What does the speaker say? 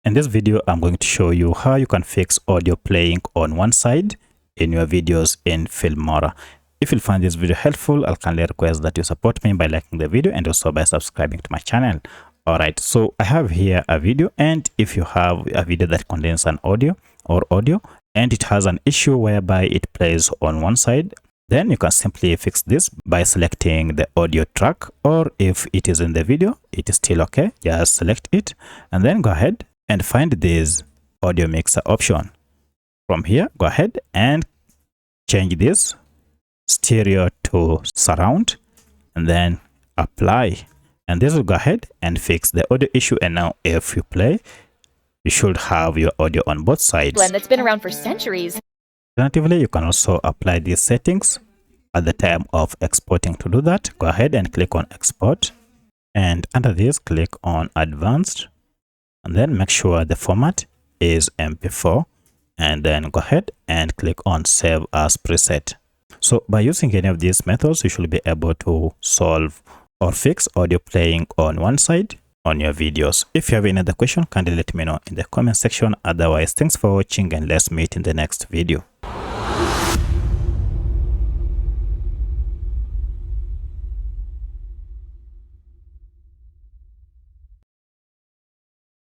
In this video, I'm going to show you how you can fix audio playing on one side in your videos in Filmora. If you find this video helpful, I'll kindly request that you support me by liking the video and also by subscribing to my channel. Alright, so I have here a video, and if you have a video that contains an audio and it has an issue whereby it plays on one side, then you can simply fix this by selecting the audio track, or if it is in the video, it is still okay, just select it and then go ahead and find this audio mixer option. From here, go ahead and change this stereo to surround and then apply, and this will go ahead and fix the audio issue. And now if you play, you should have your audio on both sides. Blend that's been around for centuries. Alternatively, you can also apply these settings at the time of exporting. To do that, go ahead and click on export, and under this click on advanced, and then make sure the format is MP4, and then go ahead and click on save as preset. So by using any of these methods, you should be able to solve or fix audio playing on one side on your videos. If you have any other question, kindly let me know in the comment section. Otherwise, thanks for watching, and let's meet in the next video.